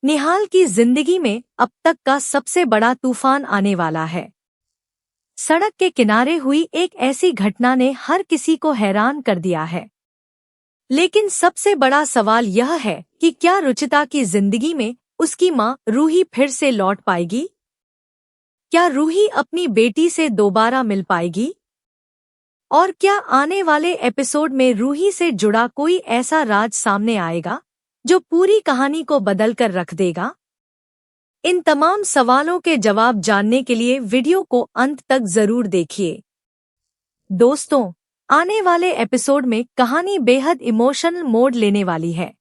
निहाल की जिंदगी में अब तक का सबसे बड़ा तूफान आने वाला है। सड़क के किनारे हुई एक ऐसी घटना ने हर किसी को हैरान कर दिया है। लेकिन सबसे बड़ा सवाल यह है कि क्या रुचिता की जिंदगी में उसकी मां रूही फिर से लौट पाएगी? क्या रूही अपनी बेटी से दोबारा मिल पाएगी? और क्या आने वाले एपिसोड में रूही से जुड़ा कोई ऐसा राज सामने आएगा जो पूरी कहानी को बदल कर रख देगा? इन तमाम सवालों के जवाब जानने के लिए वीडियो को अंत तक जरूर देखिए। दोस्तों, आने वाले एपिसोड में कहानी बेहद इमोशनल मोड़ लेने वाली है।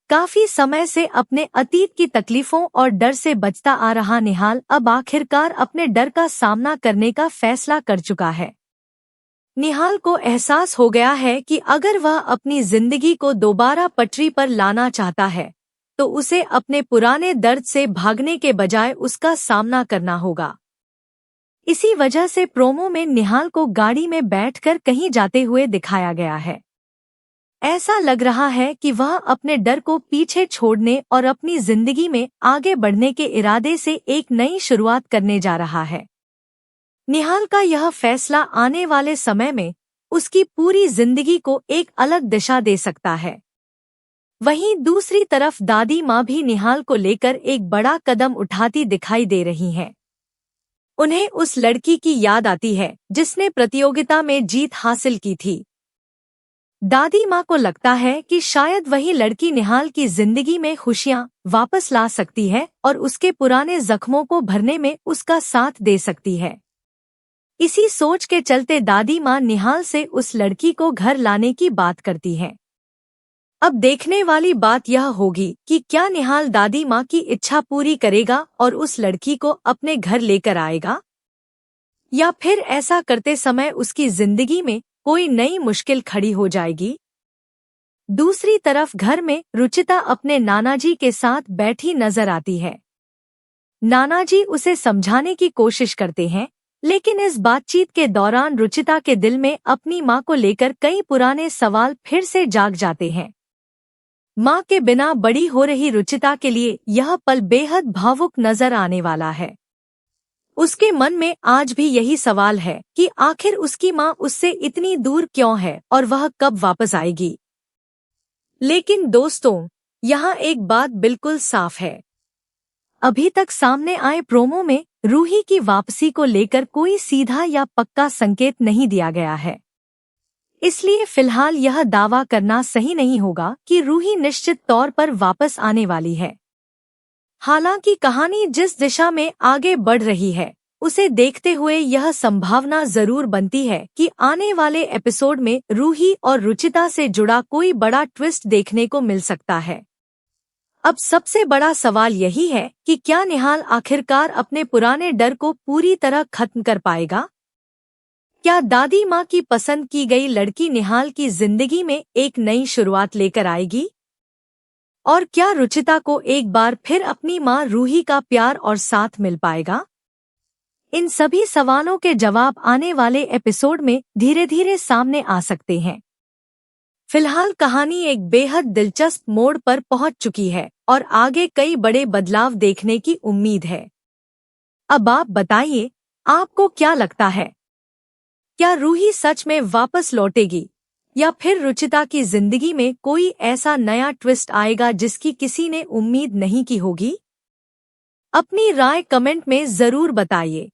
काफी समय से अपने अतीत की तकलीफों और डर से बचता आ रहा निहाल अब आखिरकार अपने डर का सामना करने का फैसला कर चुका है। निहाल को एहसास हो गया है कि अगर वह अपनी जिंदगी को दोबारा पटरी पर लाना चाहता है तो उसे अपने पुराने दर्द से भागने के बजाय उसका सामना करना होगा। इसी वजह से प्रोमो में निहाल को गाड़ी में बैठकर कहीं जाते हुए दिखाया गया है। ऐसा लग रहा है कि वह अपने डर को पीछे छोड़ने और अपनी जिंदगी में आगे बढ़ने के इरादे से एक नई शुरुआत करने जा रहा है। निहाल का यह फैसला आने वाले समय में उसकी पूरी जिंदगी को एक अलग दिशा दे सकता है। वहीं दूसरी तरफ दादी माँ भी निहाल को लेकर एक बड़ा कदम उठाती दिखाई दे रही हैं। उन्हें उस लड़की की याद आती है जिसने प्रतियोगिता में जीत हासिल की थी। दादी माँ को लगता है कि शायद वही लड़की निहाल की जिंदगी में खुशियाँ वापस ला सकती है और उसके पुराने जख्मों को भरने में उसका साथ दे सकती है। इसी सोच के चलते दादी माँ निहाल से उस लड़की को घर लाने की बात करती हैं। अब देखने वाली बात यह होगी कि क्या निहाल दादी माँ की इच्छा पूरी करेगा और उस लड़की को अपने घर लेकर आएगा, या फिर ऐसा करते समय उसकी जिंदगी में कोई नई मुश्किल खड़ी हो जाएगी। दूसरी तरफ घर में रुचिता अपने नानाजी के साथ बैठी नजर आती है। नानाजी उसे समझाने की कोशिश करते हैं, लेकिन इस बातचीत के दौरान रुचिता के दिल में अपनी माँ को लेकर कई पुराने सवाल फिर से जाग जाते हैं। माँ के बिना बड़ी हो रही रुचिता के लिए यह पल बेहद भावुक नजर आने वाला है। उसके मन में आज भी यही सवाल है कि आखिर उसकी माँ उससे इतनी दूर क्यों है और वह कब वापस आएगी। लेकिन दोस्तों, यहाँ एक बात बिल्कुल साफ है। अभी तक सामने आए प्रोमो में रूही की वापसी को लेकर कोई सीधा या पक्का संकेत नहीं दिया गया है। इसलिए फिलहाल यह दावा करना सही नहीं होगा कि रूही निश्चित तौर पर वापस आने वाली है। हालांकि कहानी जिस दिशा में आगे बढ़ रही है उसे देखते हुए यह संभावना जरूर बनती है कि आने वाले एपिसोड में रूही और रुचिता से जुड़ा कोई बड़ा ट्विस्ट देखने को मिल सकता है। अब सबसे बड़ा सवाल यही है कि क्या निहाल आखिरकार अपने पुराने डर को पूरी तरह खत्म कर पाएगा? क्या दादी माँ की पसंद की गई लड़की निहाल की जिंदगी में एक नई शुरुआत लेकर आएगी? और क्या रुचिता को एक बार फिर अपनी माँ रूही का प्यार और साथ मिल पाएगा? इन सभी सवालों के जवाब आने वाले एपिसोड में धीरे धीरे सामने आ सकते हैं। फिलहाल कहानी एक बेहद दिलचस्प मोड़ पर पहुंच चुकी है और आगे कई बड़े बदलाव देखने की उम्मीद है। अब आप बताइए, आपको क्या लगता है? क्या रूही सच में वापस लौटेगी या फिर रुचिता की जिंदगी में कोई ऐसा नया ट्विस्ट आएगा जिसकी किसी ने उम्मीद नहीं की होगी? अपनी राय कमेंट में जरूर बताइए।